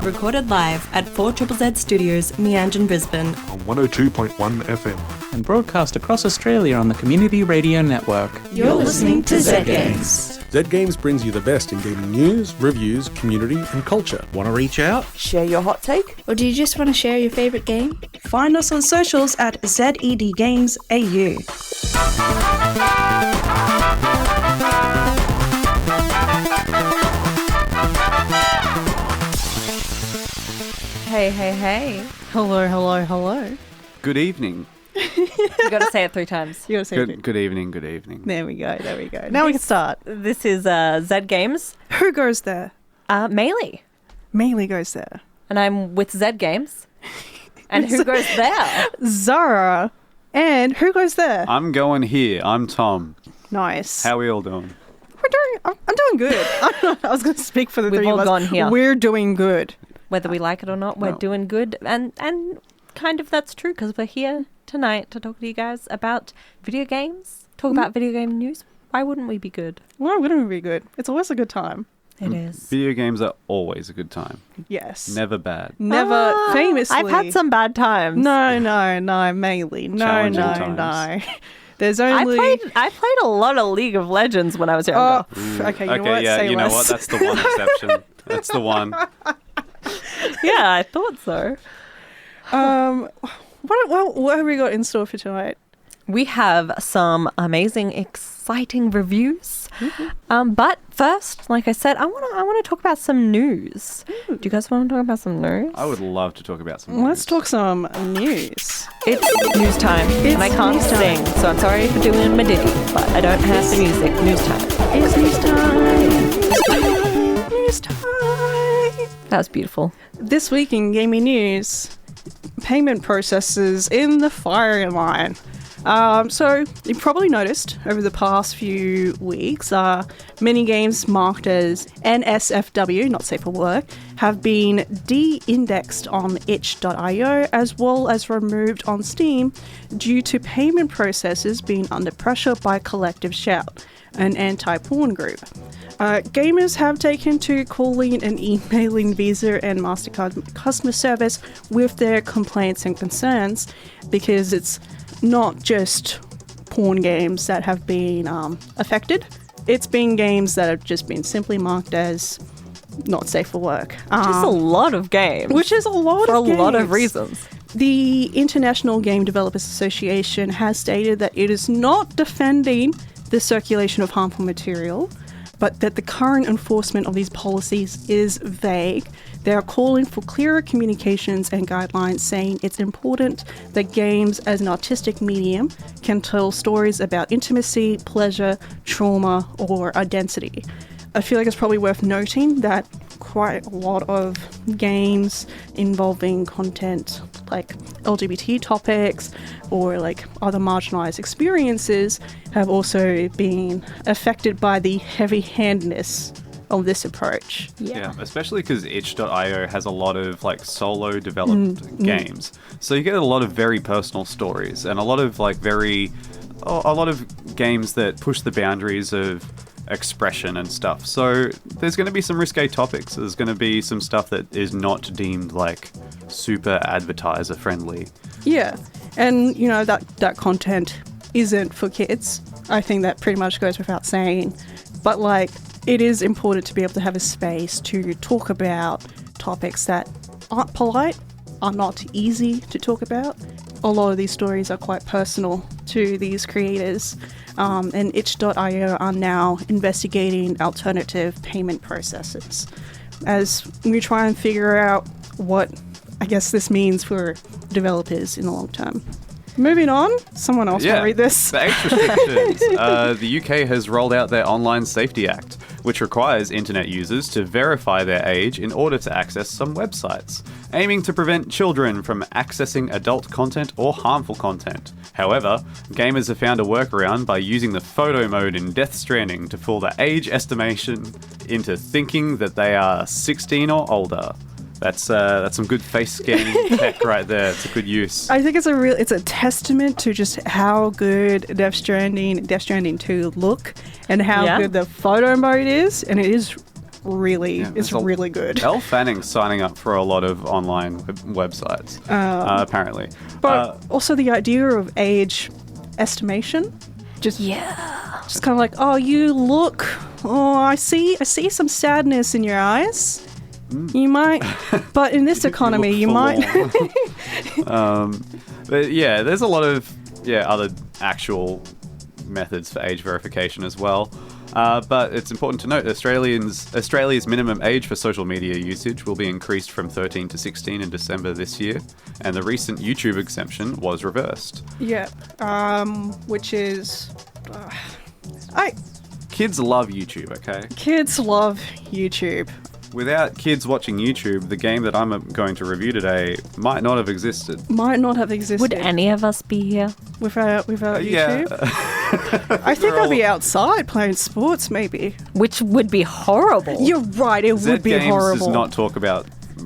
recorded live at 4ZZZ Studios, Meanjin, Brisbane. On 102.1 FM. And broadcast across Australia on the Community Radio Network. You're listening to Zed Games. Zed Games brings you the best in gaming news, reviews, community and culture. Want to reach out? Share your hot take? Or do you just want to share your favourite game? Find us on socials at ZED Games AU. Hey. Hello. Good evening. You got to say it 3 times. You gotta say Good evening. There we go. Now we can start. This is Zed Games. Who goes there? Melee. Melee goes there. And I'm with Zed Games. And who goes there? Zara. And who goes there? I'm going here. I'm Tom. Nice. How are we all doing? I'm doing good. I was going to speak for the We've three all of us. gone here. We're doing good. Whether we like it or not, we're doing good. And kind of that's true because we're here tonight to talk to you guys about video games, talk about video game news. Why wouldn't we be good? Why wouldn't we be good? It's always a good time. It is. Video games are always a good time. Yes. Never bad. Never famously. I've had some bad times. No, mainly. No. There's only... I played a lot of League of Legends when I was younger. Okay, you know what? Yeah, Say you know less. what? That's the one exception. That's the one. Yeah, I thought so. What have we got in store for tonight? We have some amazing, exciting reviews. Mm-hmm. But first, like I said, I want to talk about some news. Do you guys want to talk about some news? I would love to talk about some news. Let's talk some news. It's news time, and I can't sing, so I'm sorry for doing my ditty, but I don't have the music. News time. It's news time. News time. That was beautiful. This week in gaming news, payment processes in the firing line. So you probably noticed over the past few weeks, many games marked as NSFW, not safe for work, have been de-indexed on itch.io as well as removed on Steam due to payment processes being under pressure by Collective Shout, an anti-porn group. Gamers have taken to calling and emailing Visa and MasterCard customer service with their complaints and concerns because it's not just porn games that have been affected. It's been games that have just been simply marked as not safe for work. Which is a lot of games. Which is a lot for of games. For a lot of reasons. The International Game Developers Association has stated that it is not defending the circulation of harmful material, but that the current enforcement of these policies is vague. They are calling for clearer communications and guidelines, saying it's important that games as an artistic medium can tell stories about intimacy, pleasure, trauma, or identity. I feel like it's probably worth noting that quite a lot of games involving content like LGBT topics or like other marginalized experiences have also been affected by the heavy-handedness of this approach. Yeah, especially because itch.io has a lot of like solo developed games. So you get a lot of very personal stories and a lot of games that push the boundaries of expression and stuff. So there's going to be some risque topics. There's going to be some stuff that is not deemed like super advertiser friendly. Yeah, and you know that content isn't for kids. I think that pretty much goes without saying. But like, it is important to be able to have a space to talk about topics that aren't polite, are not easy to talk about. A lot of these stories are quite personal to these creators, and itch.io are now investigating alternative payment processes as we try and figure out what, I guess, this means for developers in the long term. Moving on, someone else will read this. The age restrictions. The UK has rolled out their Online Safety Act, which requires internet users to verify their age in order to access some websites, aiming to prevent children from accessing adult content or harmful content. However, gamers have found a workaround by using the photo mode in Death Stranding to fool the age estimation into thinking that they are 16 or older. That's some good face scanning tech right there. It's a good use. I think it's a testament to just how good Death Stranding 2 look and how good the photo mode is, and it is really good. Elle Fanning's signing up for a lot of online websites, apparently. But also the idea of age estimation. Just kind of like, oh, you look. Oh, I see some sadness in your eyes. You might, but in this economy, you might. But yeah, there's a lot of other actual methods for age verification as well. But it's important to note Australia's minimum age for social media usage will be increased from 13 to 16 in December this year, and the recent YouTube exemption was reversed. Yeah, which is, Kids love YouTube, okay? Kids love YouTube. Without kids watching YouTube, the game that I'm going to review today might not have existed. Would any of us be here without YouTube? Yeah. I think I'd be outside playing sports, maybe. Which would be horrible. You're right, it would be Games horrible. does not talk about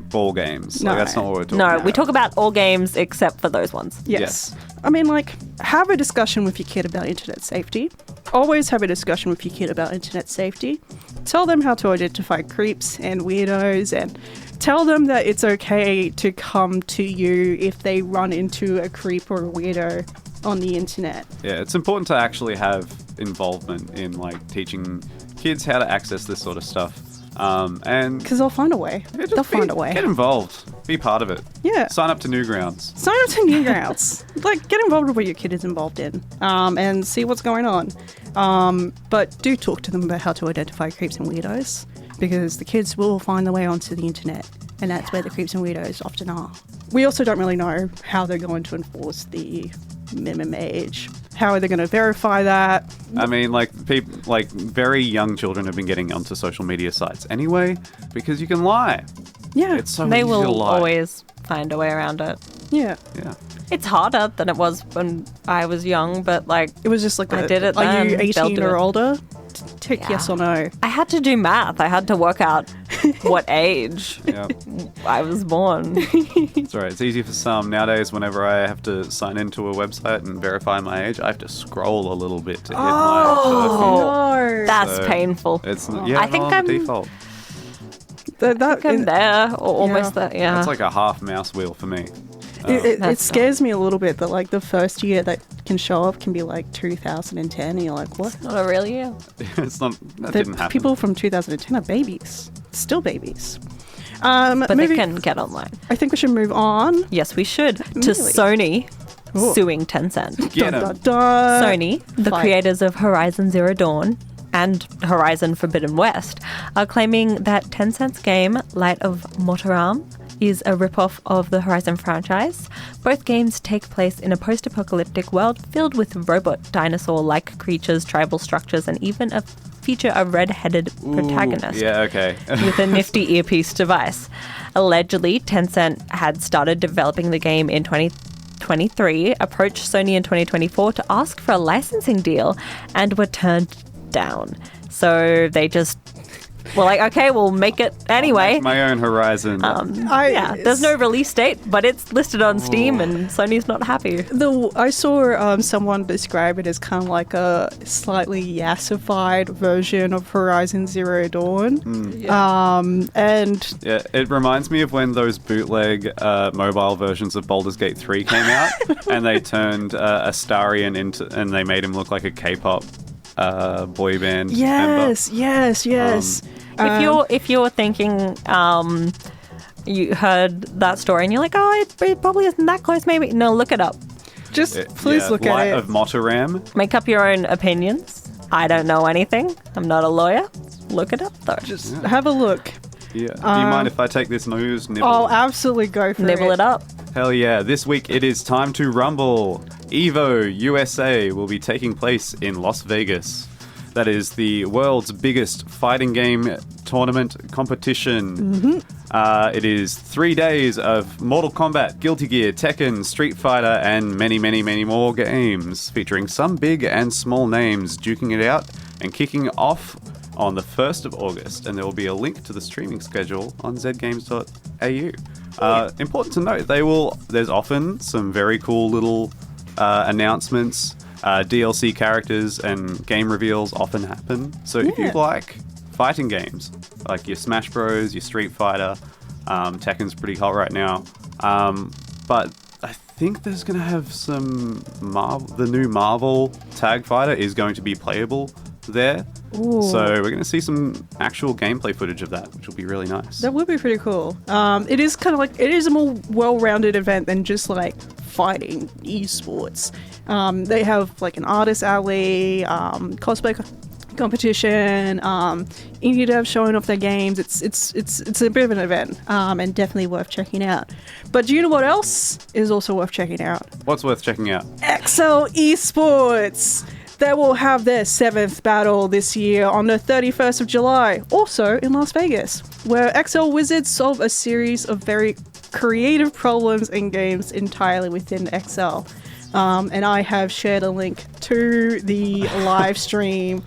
ball games. No. Like, that's not what we're talking about. No, we talk about all games except for those ones. Yes. I mean, like, have a discussion with your kid about internet safety. Always have a discussion with your kid about internet safety. Tell them how to identify creeps and weirdos, and tell them that it's okay to come to you if they run into a creep or a weirdo on the internet. Yeah, it's important to actually have involvement in, like, teaching kids how to access this sort of stuff. And because they'll find a way. They'll find a way. Get involved. Be part of it. Yeah. Sign up to Newgrounds. Sign up to Newgrounds. Like, get involved with what your kid is involved in, and see what's going on. But do talk to them about how to identify creeps and weirdos, because the kids will find their way onto the internet, and that's where the creeps and weirdos often are. We also don't really know how they're going to enforce the minimum age. How are they going to verify that? I mean, like, very young children have been getting onto social media sites anyway, because you can lie. Yeah. It's so They easy to will lie. always find a way around it. Yeah. Yeah. It's harder than it was when I was young, but like It was just like, I did it are then, you they'll 18 do or it. older? Tick yes or no. I had to do math. I had to work out what age Yeah. I was born. It's alright. It's easy for some. Nowadays, whenever I have to sign into a website and verify my age, I have to scroll a little bit to hit my perfect. No. That's So, painful. It's I think not I'm- the default. I'm there, or almost there. Yeah. It's like a half mouse wheel for me. It That's scares me a little bit that, like, the first year that can show up can be like 2010, and you're like, what? Not a real year. It's not. That The didn't happen. people from 2010 are babies. Still babies. But they maybe- can get online. I think we should move on. Yes, we should. To Really? Sony Ooh. suing Tencent. Get 'em. Dun, dun, dun. Sony, the Fight. creators of Horizon Zero Dawn and Horizon Forbidden West, are claiming that Tencent's game, Light of Motoram, is a ripoff of the Horizon franchise. Both games take place in a post-apocalyptic world filled with robot dinosaur-like creatures, tribal structures, and even feature a red-headed protagonist Yeah, okay. with a nifty earpiece device. Allegedly, Tencent had started developing the game in 2023, approached Sony in 2024 to ask for a licensing deal, and were turned down. So they just were like, okay, we'll make it anyway. My own Horizon. Yeah, there's no release date, but it's listed on Steam, and Sony's not happy. I saw someone describe it as kind of like a slightly yassified version of Horizon Zero Dawn. And Yeah, it reminds me of when those bootleg mobile versions of Baldur's Gate 3 came out, and they turned Astarion and they made him look like a K-pop boy band member. yes. If you're thinking you heard that story and you're like, oh, it probably isn't that close, maybe. No, look it up. Just please look Light at it. of Motoram. Make up your own opinions. I don't know anything. I'm not a lawyer. Look it up, though. Just have a look. Yeah. Do you mind if I take this news nibble? Oh, absolutely go for Nibble it up. Hell yeah. This week it is time to rumble. EVO USA will be taking place in Las Vegas. That is the world's biggest fighting game tournament competition. It is 3 days of Mortal Kombat, Guilty Gear, Tekken, Street Fighter, and many, many, many more games, featuring some big and small names duking it out and kicking off on the 1st of August. And there will be a link to the streaming schedule on zgames.au. Important to note, there's often some very cool little announcements. DLC characters and game reveals often happen. So if you Yeah. like fighting games, like your Smash Bros, your Street Fighter. Tekken's pretty hot right now. But I think there's going to have some the new Marvel Tag Fighter is going to be playable there. Ooh. So we're going to see some actual gameplay footage of that, which will be really nice. That would be pretty cool. It is kind of like, it is a more well-rounded event than just like fighting esports. They have like an artist alley, cosplay competition, indie devs showing off their games. It's a bit of an event, and definitely worth checking out. But do you know what else is also worth checking out? What's worth checking out? XL Esports. They will have their 7th battle this year on the 31st of July, also in Las Vegas, where XL Wizards solve a series of very creative problems in games entirely within XL. And I have shared a link to the live stream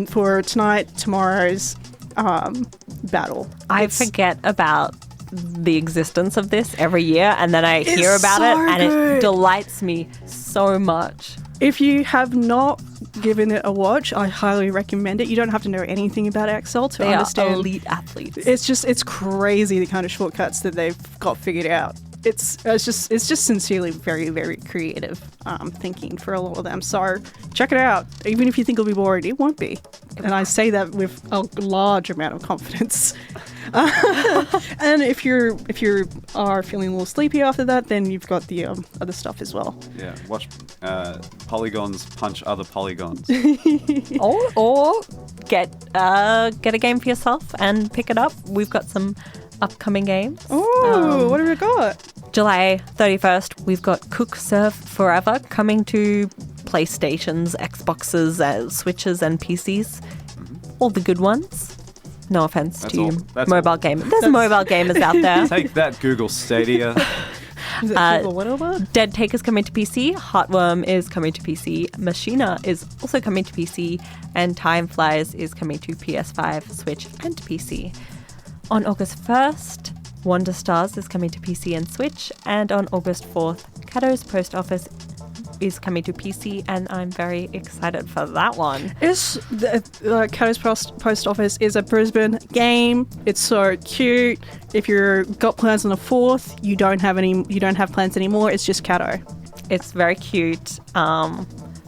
for tomorrow's battle. I forget about the existence of this every year, and then I hear about it, and it delights me so much. If you have not given it a watch, I highly recommend it. You don't have to know anything about XL to understand. They are elite athletes. It's crazy the kind of shortcuts that they've got figured out. It's just sincerely very, very creative thinking for a lot of them. So check it out. Even if you think it'll be boring, it won't be. And I say that with a large amount of confidence. And if you are feeling a little sleepy after that, then you've got the other stuff as well. Yeah, watch polygons punch other polygons. or get a game for yourself and pick it up. We've got some upcoming games. Oh, what have we got? July 31st, we've got Cook Serve Forever coming to PlayStations, Xboxes, Switches, and PCs. All the good ones. No offense to you, mobile gamers. There's mobile gamers out there. Take that, Google Stadia. Is it Google whatever? Dead Take is coming to PC. Heartworm is coming to PC. Machina is also coming to PC. And Time Flies is coming to PS5, Switch, and PC. On August 1st, Wonder Stars is coming to PC and Switch. And on August 4th, Cato's Post Office is coming to PC, and I'm very excited for that one. Cato's Post Office is a Brisbane game. It's so cute. If you've got plans on the 4th, you don't have plans anymore. It's just Cato. It's very cute. You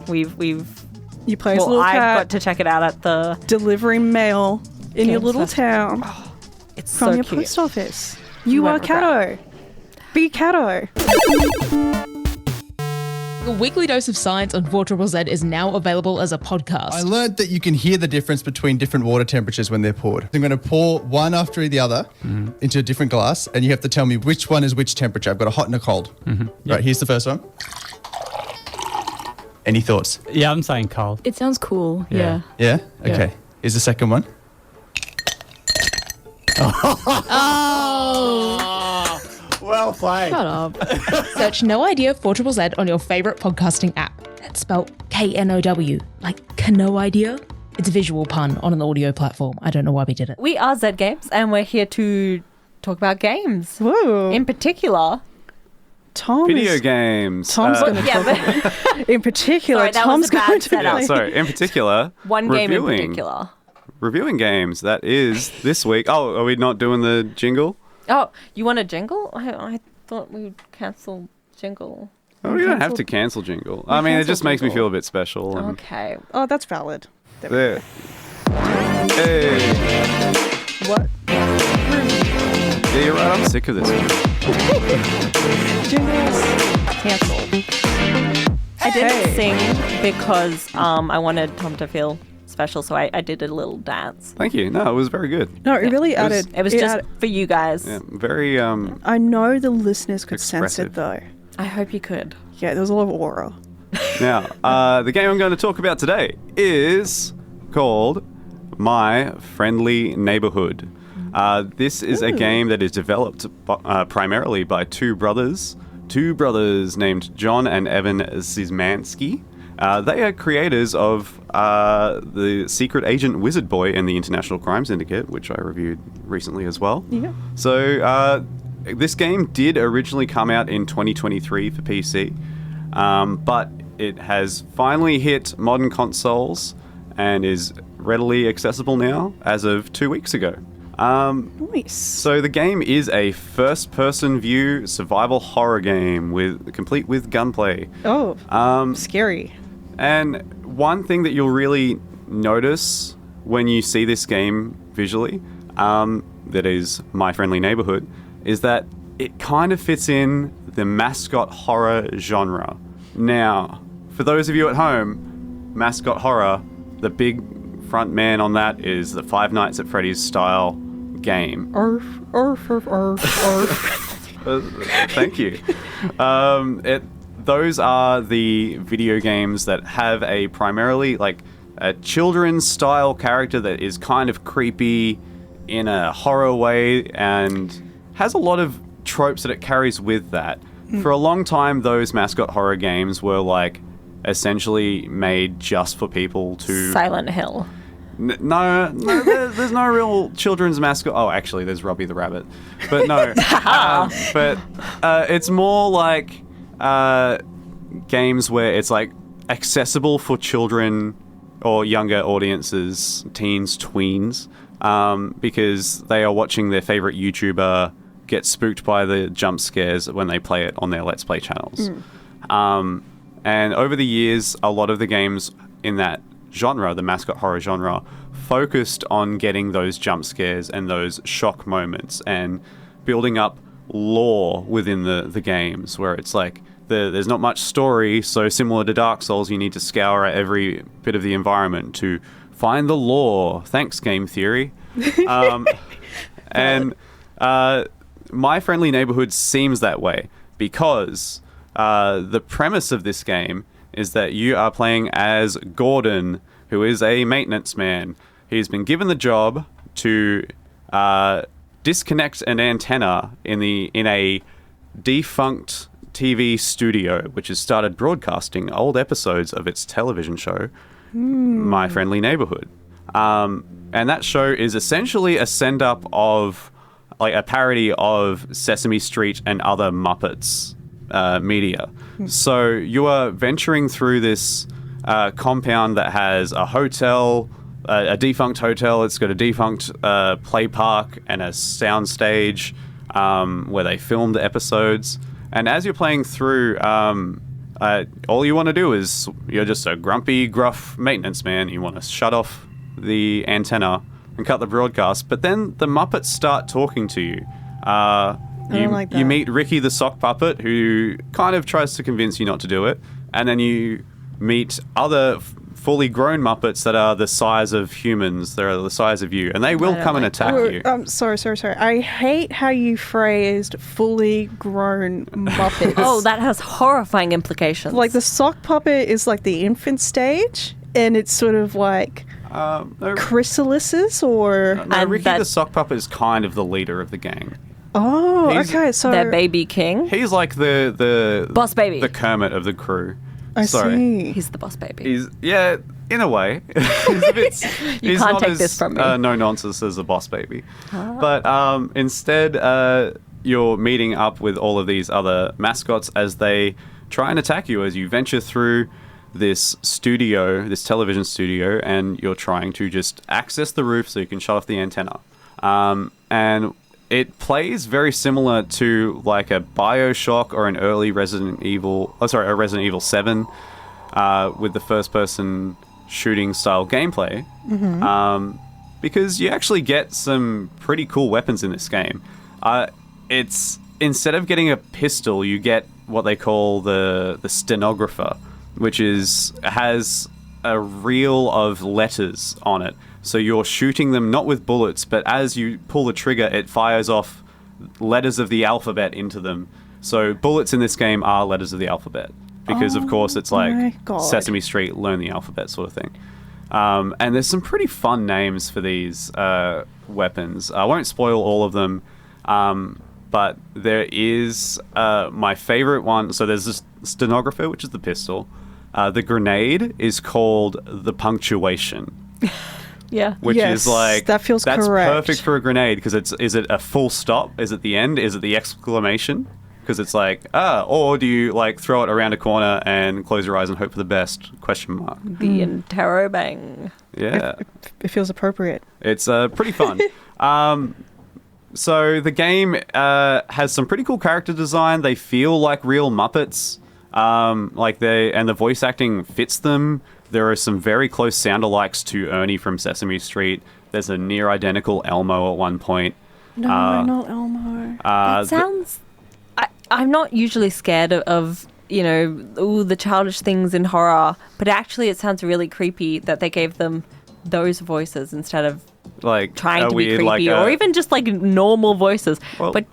play as a little cat. I've got to check it out at the delivering mail in your little town. Oh, it's from so your cute. post office. You are Cato. Be Cato. A weekly dose of science on 4ZZZ is now available as a podcast. I learned that you can hear the difference between different water temperatures when they're poured. I'm going to pour one after the other into a different glass, and you have to tell me which one is which temperature. I've got a hot and a cold. Right, here's the first one. Any thoughts? Yeah, I'm saying cold. It sounds cool. Yeah. Yeah? Okay. Here's the second one. Well played. Shut up. Search No Idea 4ZZZ on your favourite podcasting app. That's spelled KNOW, like no idea. It's a visual pun on an audio platform. I don't know why we did it. We are Zed Games, and we're here to talk about games. Whoa. In particular, Video games. Tom's going to talk. In particular, sorry, that Tom's was a bad going to setup. Yeah, sorry. In particular, one game in particular. Reviewing games. That is this week. Oh, are we not doing the jingle? Oh, you want a jingle? I thought we would cancel jingle. Oh, we don't have to cancel jingle. I mean, it just makes me feel a bit special. And Okay. Oh, that's valid. there. Hey. What? Yeah, you're right. I'm sick of this one. Jingles. Cancelled. I didn't sing because I wanted Tom to feel special, so I did a little dance. Thank you. No, it was very good. No, it really added. It was just for you guys. Yeah, very. I know the listeners could sense it expressive. though. I hope you could. Yeah, there was a lot of aura. Now, the game I'm going to talk about today is called My Friendly Neighborhood. This is a game that is developed primarily by two brothers named John and Evan Szymanski. They are creators of the Secret Agent Wizard Boy and the International Crime Syndicate, which I reviewed recently as well. Yeah. So this game did originally come out in 2023 for PC, but it has finally hit modern consoles and is readily accessible now as of 2 weeks ago. Nice. So the game is a first-person view survival horror game complete with gunplay. Oh, scary. And one thing that you'll really notice when you see this game visually, that is My Friendly Neighborhood, is that it kind of fits in the mascot horror genre. Now, for those of you at home, mascot horror, the big front man on that is the Five Nights at Freddy's style game. Arf, arf, arf, arf, arf. Thank you. Those are the video games that have a primarily like a children's style character that is kind of creepy in a horror way and has a lot of tropes that it carries with that. For a long time, those mascot horror games were like essentially made just for people to... Silent Hill. No, there's no real children's mascot. Oh, actually, there's Robbie the Rabbit. But no. It's more like games where it's like accessible for children or younger audiences, teens, tweens, because they are watching their favorite YouTuber get spooked by the jump scares when they play it on their Let's Play channels. And over the years, a lot of the games in that genre, the mascot horror genre, focused on getting those jump scares and those shock moments and building up lore within the games where it's like there's not much story, so similar to Dark Souls, you need to scour at every bit of the environment to find the lore. Thanks, game theory. And My Friendly Neighborhood seems that way because the premise of this game is that you are playing as Gordon, who is a maintenance man. He's been given the job to disconnect an antenna in a defunct TV studio, which has started broadcasting old episodes of its television show, My Friendly Neighborhood. And that show is essentially a send-up of like a parody of Sesame Street and other Muppets media. So you are venturing through this compound that has a hotel, a defunct hotel. It's got a defunct play park and a sound stage where they filmed the episodes. And as you're playing through, all you want to do is you're just a grumpy, gruff maintenance man. You want to shut off the antenna and cut the broadcast. But then the Muppets start talking to you. You meet Ricky the sock puppet, who kind of tries to convince you not to do it. And then you meet other fully grown Muppets that are the size of humans. They're the size of you. And they will come and attack you. Sorry. I hate how you phrased fully grown Muppets. Oh, that has horrifying implications. Like the sock puppet is like the infant stage, and it's sort of like chrysalises or... No, Ricky the sock puppet is kind of the leader of the gang. Oh, okay, so... Their baby king? He's like the boss baby. The Kermit of the crew. I see. He's the boss baby. Yeah, in a way. You can't take this from me. No nonsense as a boss baby. But instead, you're meeting up with all of these other mascots as they try and attack you as you venture through this studio, this television studio, and you're trying to just access the roof so you can shut off the antenna. And it plays very similar to like a BioShock or an early Resident Evil 7 with the first-person shooting style gameplay. Because you actually get some pretty cool weapons in this game. It's instead of getting a pistol, you get what they call the stenographer, which has a reel of letters on it. So you're shooting them not with bullets, but as you pull the trigger, it fires off letters of the alphabet into them. So bullets in this game are letters of the alphabet. Because, of course, it's like Sesame Street, learn the alphabet sort of thing. And there's some pretty fun names for these weapons. I won't spoil all of them, but there is my favorite one. So there's this stenographer, which is the pistol. The grenade is called the punctuation. Yeah. Which is like... That feels that's correct. Perfect for a grenade, because is it a full stop? Is it the end? Is it the exclamation? because it's like, or do you like throw it around a corner and close your eyes and hope for the best? Question mark. The interrobang. Yeah. It feels appropriate. It's pretty fun. So the game has some pretty cool character design. They feel like real Muppets. And the voice acting fits them. There are some very close sound-alikes to Ernie from Sesame Street. There's a near identical Elmo at one point. No, not Elmo. That sounds... I'm not usually scared of the childish things in horror, but actually it sounds really creepy that they gave them those voices instead of like trying to be weird, creepy, or even just like normal voices. Well, but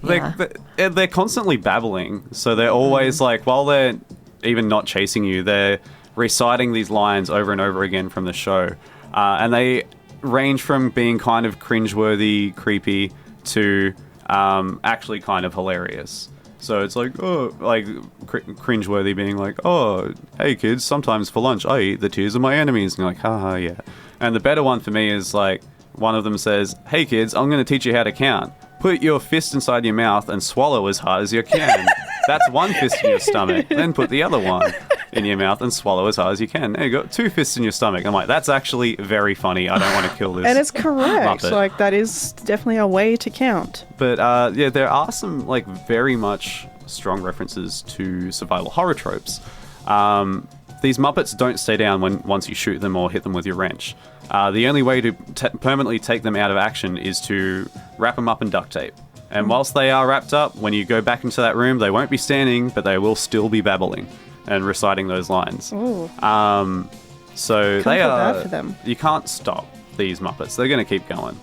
yeah. they're constantly babbling, so they're always like, while they're even not chasing you, they're reciting these lines over and over again from the show, and they range from being kind of cringeworthy, creepy, to actually kind of hilarious. So it's like, cringeworthy being like, oh, hey kids, sometimes for lunch I eat the tears of my enemies. And you're like, haha, yeah. And the better one for me is like, one of them says, hey kids, I'm going to teach you how to count. Put your fist inside your mouth and swallow as hard as you can. That's one fist in your stomach. Then put the other one in your mouth and swallow as hard as you can. There you go, 2 fists in your stomach. I'm like, that's actually very funny. I don't want to kill this. And it's correct. Muppet. Like, that is definitely a way to count. But yeah, there are some like very much strong references to survival horror tropes. These Muppets don't stay down once you shoot them or hit them with your wrench. The only way to permanently take them out of action is to wrap them up in duct tape. And whilst they are wrapped up, when you go back into that room, they won't be standing, but they will still be babbling and reciting those lines. Ooh. So Can't they feel are. bad for them. You can't stop these Muppets. They're going to keep going.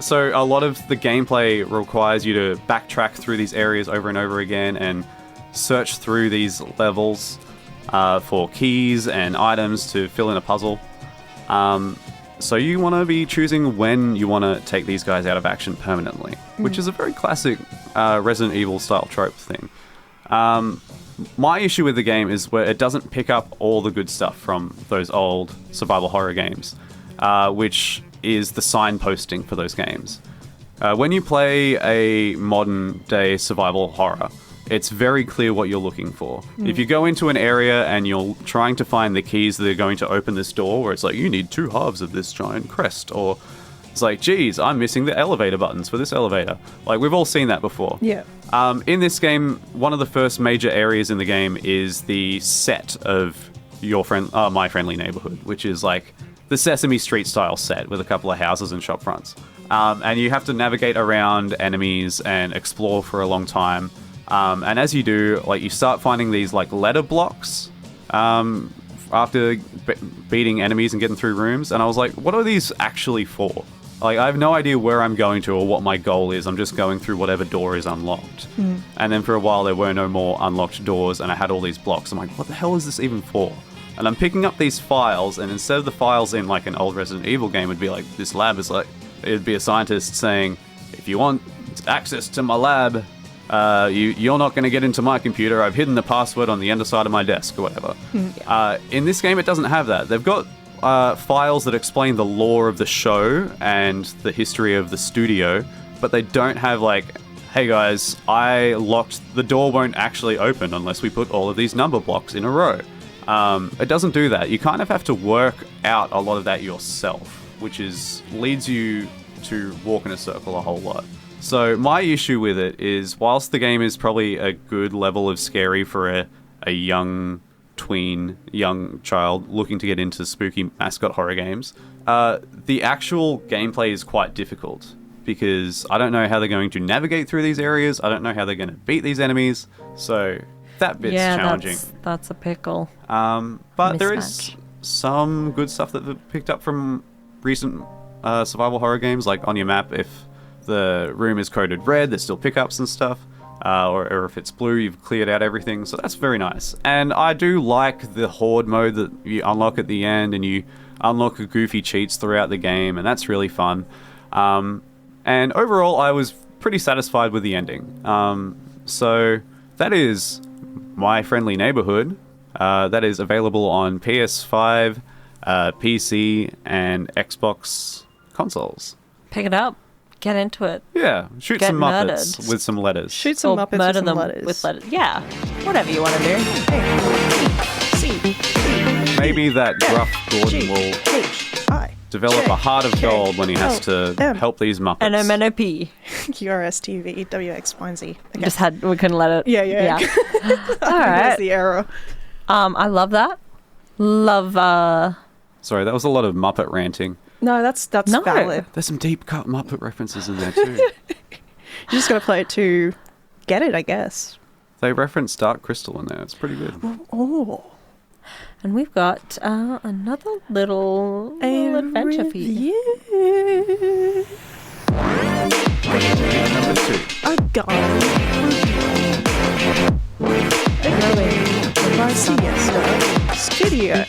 So a lot of the gameplay requires you to backtrack through these areas over and over again and search through these levels for keys and items to fill in a puzzle. So you want to be choosing when you want to take these guys out of action permanently, which is a very classic Resident Evil style trope thing. My issue with the game is where it doesn't pick up all the good stuff from those old survival horror games, which is the signposting for those games. When you play a modern day survival horror, it's very clear what you're looking for. If you go into an area and you're trying to find the keys that are going to open this door, where it's like, you need 2 halves of this giant crest, or it's like, geez, I'm missing the elevator buttons for this elevator. Like, we've all seen that before. Yeah. In this game, one of the first major areas in the game is the set of My Friendly Neighborhood, which is like the Sesame Street style set with a couple of houses and shop fronts. And you have to navigate around enemies and explore for a long time. And as you do, like, you start finding these like letter blocks after beating enemies and getting through rooms. And I was like, what are these actually for? Like, I have no idea where I'm going to or what my goal is. I'm just going through whatever door is unlocked. And then for a while, there were no more unlocked doors, and I had all these blocks. I'm like, what the hell is this even for? And I'm picking up these files, and instead of the files in like an old Resident Evil game, it'd be like, this lab is like, it'd be a scientist saying, if you want access to my lab, you're not going to get into my computer. I've hidden the password on the underside of my desk or whatever. In this game, it doesn't have that. They've got files that explain the lore of the show and the history of the studio, but they don't have like, hey guys, I locked, the door won't actually open unless we put all of these number blocks in a row. It doesn't do that. You kind of have to work out a lot of that yourself, which leads you to walk in a circle a whole lot. So my issue with it is, whilst the game is probably a good level of scary for a young child looking to get into spooky mascot horror games, the actual gameplay is quite difficult, because I don't know how they're going to navigate through these areas. I don't know how they're going to beat these enemies. So that bit's challenging. That's a pickle. But there is some good stuff that they've picked up from recent survival horror games. Like, on your map, if the room is coded red, there's still pickups and stuff. Or if it's blue, you've cleared out everything. So that's very nice. And I do like the horde mode that you unlock at the end, and you unlock goofy cheats throughout the game, and that's really fun. And overall, I was pretty satisfied with the ending. So that is My Friendly Neighborhood. That is available on PS5, PC, and Xbox consoles. Pick it up. Get into it. Yeah, shoot Get some Muppets murdered. with some letters. Shoot some Or Muppets murder with some them letters. with letters. Yeah. Whatever you want to do. Maybe that gruff Gordon will H-I. develop a heart of gold when he has to M. help these Muppets. NMNOP. QRSTV, WXYZ. Okay. Just had, we couldn't let it. Yeah. All right. There's the error. I love that. Love, Sorry, that was a lot of Muppet ranting. No, that's No. valid. There's some deep cut Muppet references in there too. You just gotta play it to get it, I guess. They reference Dark Crystal in there. It's pretty good. Oh. and we've got another little adventure for you. Number 2. I got it. By Siesta Studio.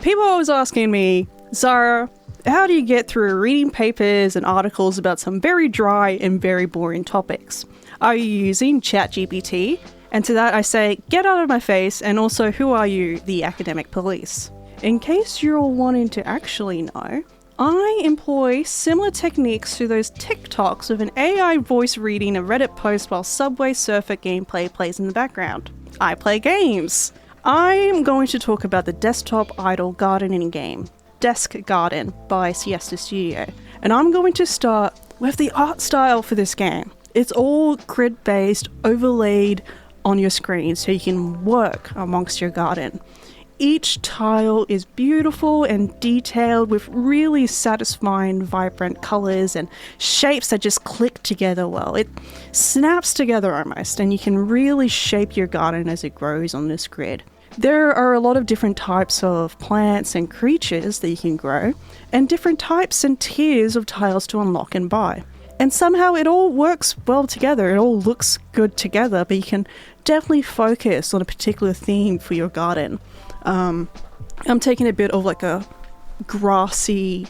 People are always asking me, Zara, how do you get through reading papers and articles about some very dry and very boring topics? Are you using ChatGPT? And to that I say, get out of my face, and also, who are you, the academic police? In case you're all wanting to actually know, I employ similar techniques to those TikToks of an AI voice reading a Reddit post while Subway Surfer gameplay plays in the background. I play games. I'm going to talk about the desktop idle gardening game, Desk Garden by Siesta Studio. And I'm going to start with the art style for this game. It's all grid-based, overlaid on your screen so you can work amongst your garden. Each tile is beautiful and detailed with really satisfying, vibrant colors and shapes that just click together well. It snaps together almost, and you can really shape your garden as it grows on this grid. There are a lot of different types of plants and creatures that you can grow, and different types and tiers of tiles to unlock and buy. And somehow it all works well together, it all looks good together, but you can definitely focus on a particular theme for your garden. I'm taking a bit of like a grassy,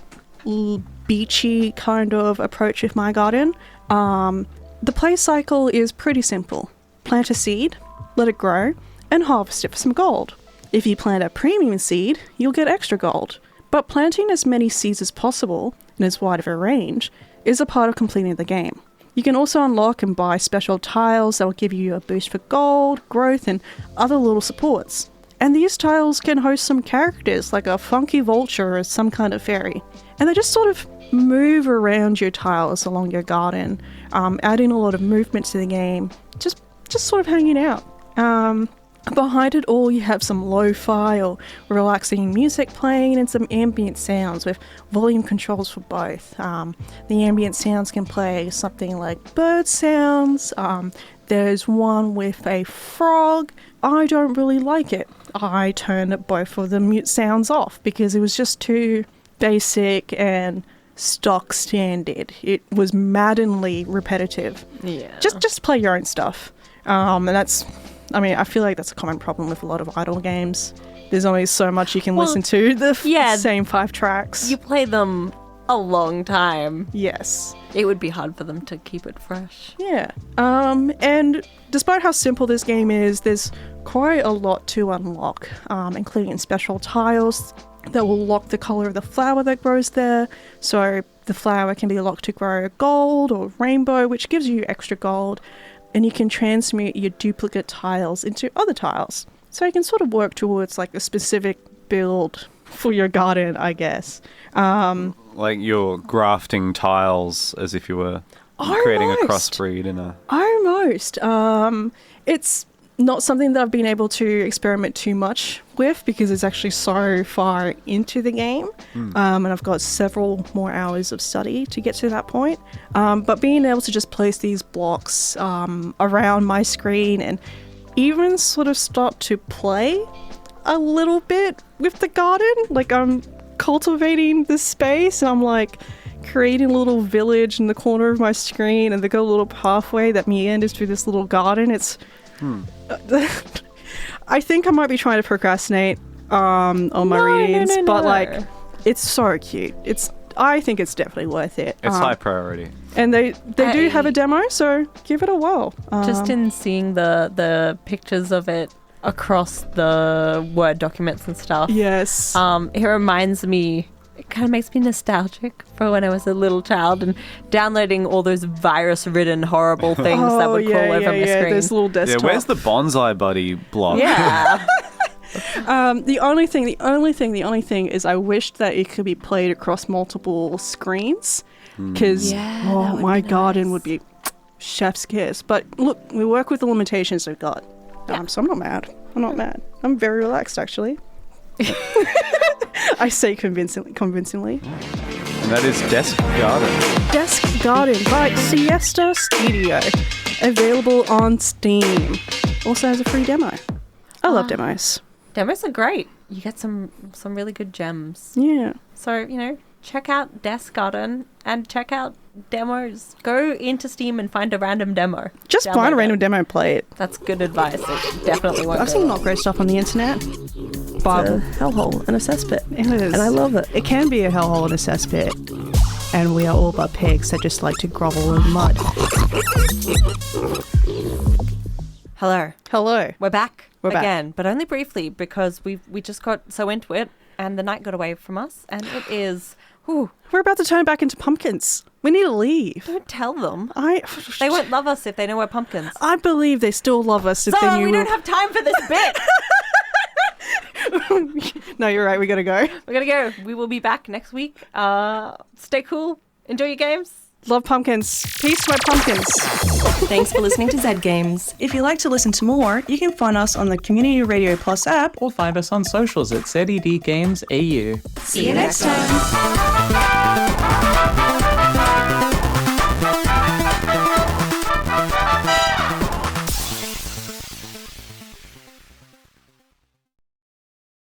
beachy kind of approach with my garden. The play cycle is pretty simple. Plant a seed, let it grow, and harvest it for some gold. If you plant a premium seed, you'll get extra gold. But planting as many seeds as possible, and as wide of a range, is a part of completing the game. You can also unlock and buy special tiles that will give you a boost for gold, growth, and other little supports. And these tiles can host some characters, like a funky vulture or some kind of fairy. And they just sort of move around your tiles along your garden, adding a lot of movement to the game, just sort of hanging out. Behind it all, you have some lo-fi or relaxing music playing and some ambient sounds with volume controls for both. The ambient sounds can play something like bird sounds. There's one with a frog. I don't really like it. I turned both of the mute sounds off because it was just too basic and stock standard. It was maddeningly repetitive. Yeah. Just play your own stuff. And that's... I mean, I feel like that's a common problem with a lot of idle games. There's only so much you can listen to, the same 5 tracks. You play them a long time. Yes. It would be hard for them to keep it fresh. Yeah. And despite how simple this game is, there's quite a lot to unlock, including special tiles that will lock the color of the flower that grows there. So the flower can be locked to grow gold or rainbow, which gives you extra gold. And you can transmute your duplicate tiles into other tiles. So you can sort of work towards like a specific build for your garden, I guess. Like you're grafting tiles as if you were creating a crossbreed in a... Almost. It's not something that I've been able to experiment too much with because it's actually so far into the game. And I've got several more hours of study to get to that point. But being able to just place these blocks around my screen and even sort of start to play a little bit with the garden. Like I'm cultivating the space and I'm like creating a little village in the corner of my screen and they go a little pathway that meanders through this little garden. It's... I think I might be trying to procrastinate on my readings, but like it's so cute. I think it's definitely worth it. It's high priority. And they do have a demo, so give it a whirl. Just in seeing the pictures of it across the Word documents and stuff. Yes. It reminds me It kind of makes me nostalgic for when I was a little child and downloading all those virus-ridden horrible things that would crawl over my screen. Those little desktops. Yeah, where's the Bonsai Buddy block? Yeah. The only thing is I wished that it could be played across multiple screens because my garden would be chef's kiss. But look, we work with the limitations we've got. So I'm not mad. I'm very relaxed, actually. I say convincingly. And that is Desk Garden. Desk Garden by Siesta Studio. Available on Steam. Also has a free demo. I love demos. Demos are great. You get some really good gems. Yeah. So, check out Desk Garden and check out demos. Go into Steam and find a random demo. Just Download find a random it. demo and play it. That's good advice. It definitely won't I've go seen wrong. not great stuff on the internet. Bible. A hellhole and a cesspit. It is. And I love it. It can be a hellhole and a cesspit. And we are all but pigs that just like to grovel in mud. Hello. We're back again, back. but only briefly because we just got so into it and the night got away from us and it is... Whew, We're about to turn back into pumpkins. We need to leave. don't tell them. They They won't love us if they know we're pumpkins. I believe they still love us if they So knew. we don't have time for this bit. No, you're right. We gotta go. We're going to go. We will be back next week. Stay cool. Enjoy your games. Love pumpkins. Peace, my pumpkins. Thanks for listening to Zed Games. If you'd like to listen to more, you can find us on the Community Radio Plus app. Or find us on socials at ZED Games AU. See you next time.